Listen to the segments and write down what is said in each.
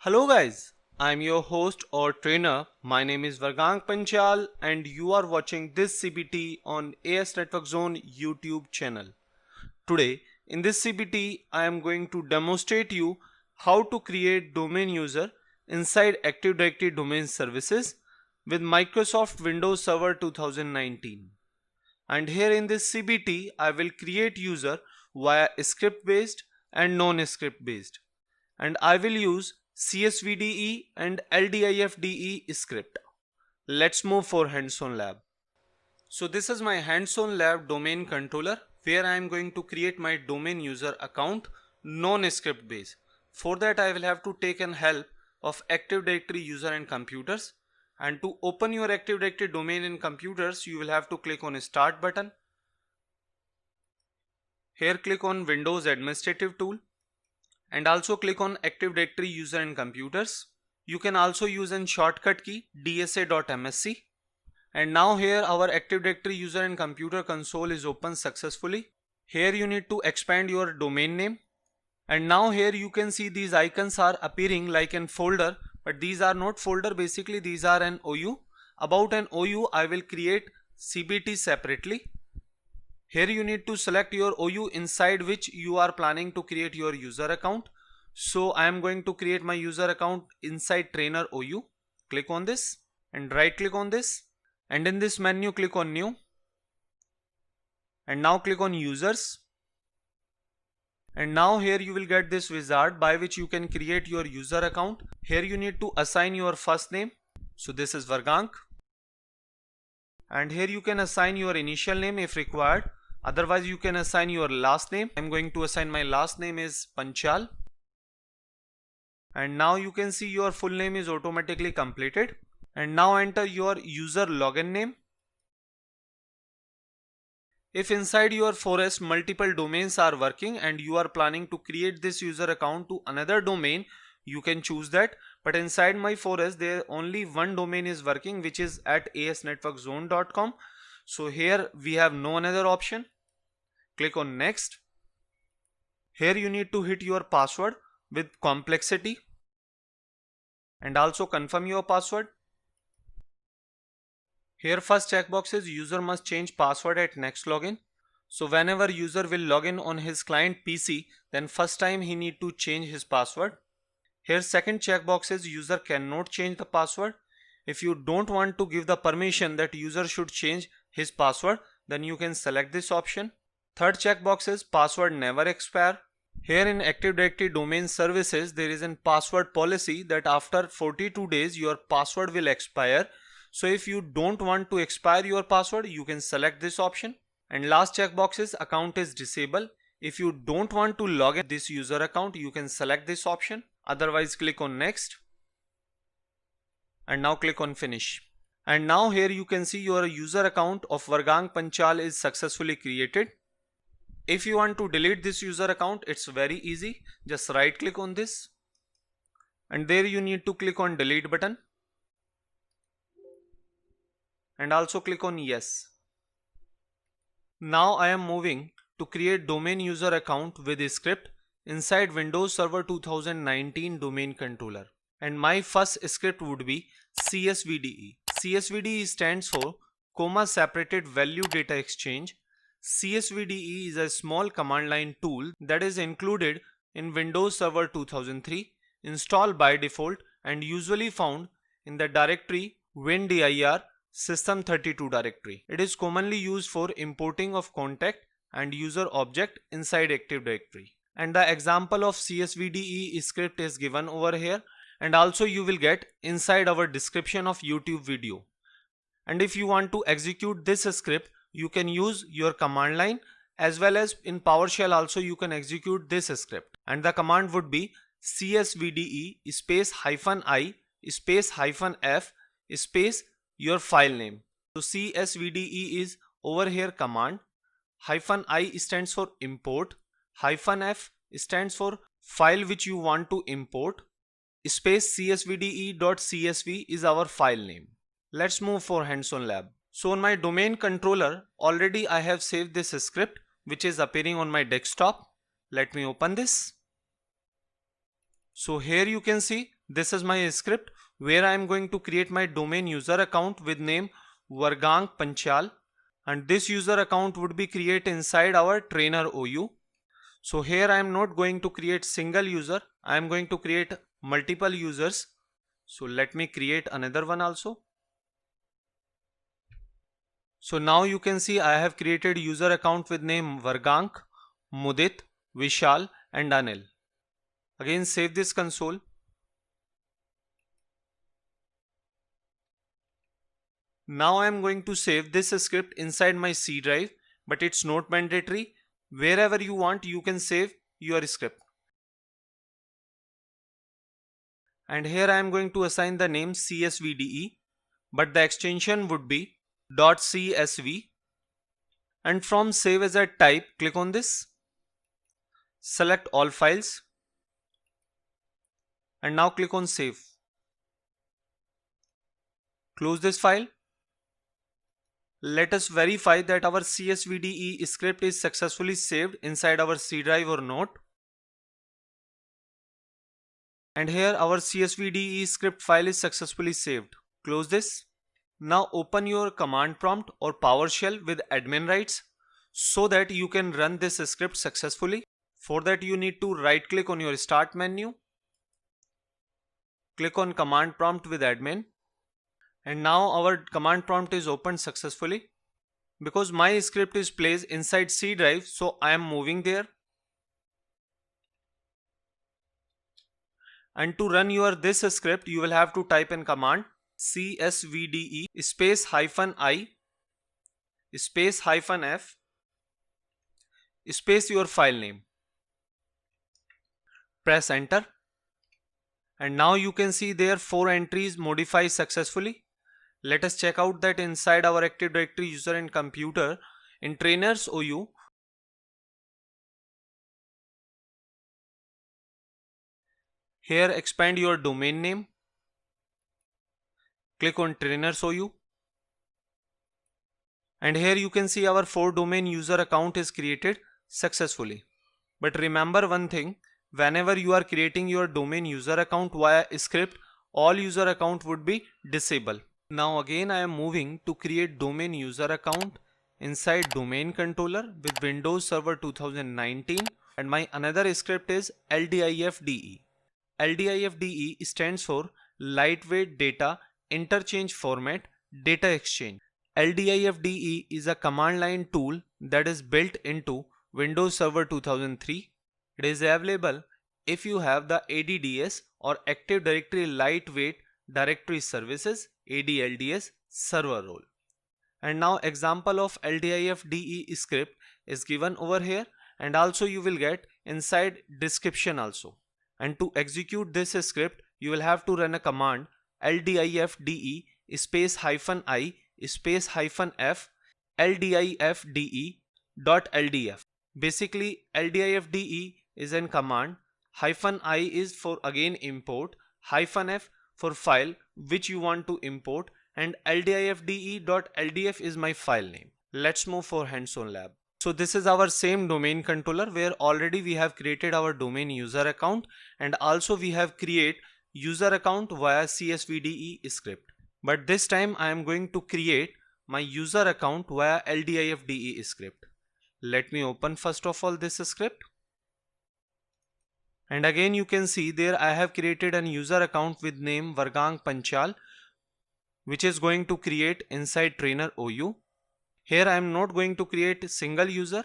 Hello guys, I'm your host or trainer. My name is Vargang Panchal and you are watching this CBT on AS Network Zone YouTube channel. Today in this CBT I am going to demonstrate you how to create domain user inside Active Directory Domain Services with Microsoft Windows Server 2019. And here in this CBT I will create user via script based and non-script based, and I will use CSVDE and LDIFDE script. Let's move for hands-on lab. So this is my hands-on lab domain controller where I am going to create my domain user account non-script based. For that I will have to take an help of Active Directory user and computers, and to open your Active Directory domain in computers you will have to click on start button. Here click on Windows Administrative Tool and also click on Active Directory user and computers. You can also use a shortcut key dsa.msc. And now here our Active Directory user and computer console is open successfully. Here you need to expand your domain name, and now here you can see these icons are appearing like in folder, but these are not folder, basically these are an OU. About an OU I will create CBT separately. Here you need to select your OU inside which you are planning to create your user account. So I am going to create my user account inside trainer OU. Click on this and right click on this, and in this menu click on new, and now click on users. And now here you will get this wizard by which you can create your user account. Here you need to assign your first name. So this is Vargang. And here you can assign your initial name if required. Otherwise you can assign your last name. I'm going to assign my last name is Panchal. And now you can see your full name is automatically completed. And now enter your user login name. If inside your forest multiple domains are working and you are planning to create this user account to another domain, you can choose that. But inside my forest there only one domain is working, which is at asnetworkzone.com. So here we have no another option. Click on next. Here you need to hit your password with complexity and also confirm your password. Here first checkbox is user must change password at next login. So whenever user will log in on his client PC, then first time he need to change his password. Here second checkbox is user cannot change the password. If you don't want to give the permission that user should change his password, then you can select this option. Third checkbox is password never expire. Here in Active Directory Domain Services there is a password policy that after 42 days your password will expire. So if you don't want to expire your password, you can select this option. And last checkbox is account is disabled. If you don't want to log in this user account, you can select this option. Otherwise click on next. And now click on finish. And now here you can see your user account of Vargang Panchal is successfully created. If you want to delete this user account, it's very easy. Just right click on this. And there you need to click on delete button. And also click on yes. Now I am moving to create domain user account with a script inside Windows Server 2019 domain controller. And my first script would be CSVDE. CSVDE stands for comma separated value data exchange. CSVDE is a small command line tool that is included in Windows Server 2003, installed by default and usually found in the directory WinDIR System32 directory. It is commonly used for importing of contact and user object inside Active Directory. And the example of CSVDE script is given over here, and also you will get inside our description of YouTube video. And if you want to execute this script, you can use your command line, as well as in PowerShell also you can execute this script. And the command would be CSVDE space -I space -F space your file name. So CSVDE is over here command, -I stands for import, -F stands for file which you want to import, space csvde.csv is our file name. Let's move for hands-on lab. So on my domain controller already I have saved this script which is appearing on my desktop. Let me open this. So here you can see this is my script where I am going to create my domain user account with name Vargank Panchal, and this user account would be created inside our trainer OU. So here I am not going to create single user, I am going to create multiple users. So let me create another one also. So now you can see I have created user account with name Vargank, Mudit, Vishal and Anil. Again save this console. Now I am going to save this script inside my C drive, but it's not mandatory. Wherever you want you can save your script. And here I am going to assign the name CSVDE, but the extension would be .csv. And from save as a type, click on this, select all files, and now click on save. Close this file. Let us verify that our CSVDE script is successfully saved inside our C drive or not. And here our CSVDE script file is successfully saved. Close this. Now open your command prompt or PowerShell with admin rights so that you can run this script successfully. For that you need to right click on your start menu, click on command prompt with admin, and now our command prompt is opened successfully. Because my script is placed inside C drive, so I am moving there. And to run this script you will have to type in command CSVDE space -i space -f space your file name. Press enter. And now you can see there 4 entries modified successfully. Let us check out that inside our Active Directory user and computer in trainers OU. Here expand your domain name. Click on trainers OU. And here you can see our 4 domain user account is created successfully. But remember one thing, whenever you are creating your domain user account via script, all user account would be disabled. Now again I am moving to create domain user account inside domain controller with Windows Server 2019, and my another script is LDIFDE. LDIFDE stands for Lightweight Data Interchange Format Data Exchange. LDIFDE is a command line tool that is built into Windows Server 2003. It is available if you have the ADDS or Active Directory Lightweight Directory Services ADLDS server role. And now example of LDIFDE script is given over here, and also you will get inside description also. And to execute this script you will have to run a command LDIFDE space -i space -f LDIFDE.ldf. Basically LDIFDE is a command, -i is for again import, -f for file which you want to import, and LDIFDE.ldf is my file name. Let's move for hands-on lab. So this is our same domain controller where already we have created our domain user account, and also we have create user account via CSVDE script. But this time I am going to create my user account via LDIFDE script. Let me open first of all this script. And again you can see there I have created an user account with name Vargank Panchal, which is going to create inside trainer OU. Here I am not going to create a single user.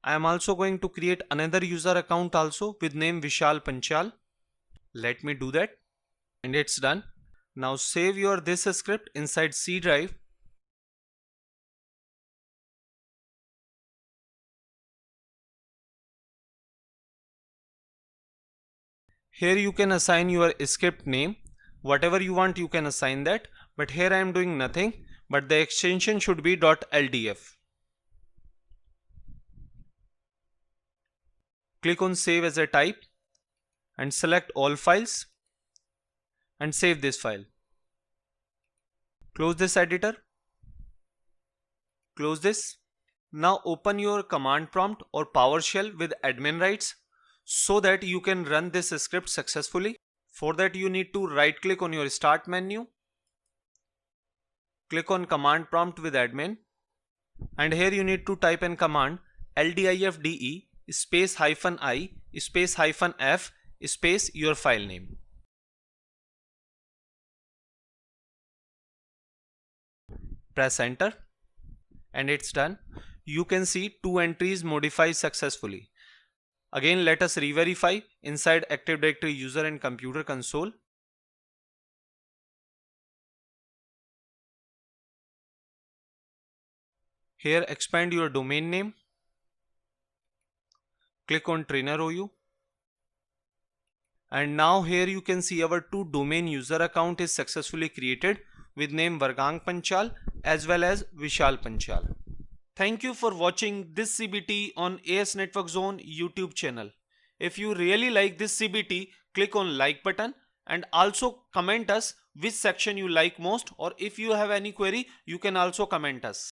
I am also going to create another user account also with name Vishal Panchal. Let me do that. And it's done. Now save this script inside C drive. Here you can assign your script name. Whatever you want you can assign that. But here I am doing nothing. But the extension should be .ldf. Click on save as a type and select all files and save this file. Close this editor. Close this. Now open your command prompt or PowerShell with admin rights so that you can run this script successfully. For that you need to right click on your start menu, click on command prompt with admin, and here you need to type in command ldifde space -i space -f space your file name. Press enter and it's done. You can see 2 entries modified successfully. Again, let us re-verify inside Active Directory user and computer console. Here expand your domain name, click on trainer OU, and now here you can see our 2 domain user account is successfully created with name Vargang Panchal as well as Vishal Panchal. Thank you for watching this CBT on AS Network Zone YouTube channel. If you really like this CBT, click on like button and also comment us which section you like most, or if you have any query, you can also comment us.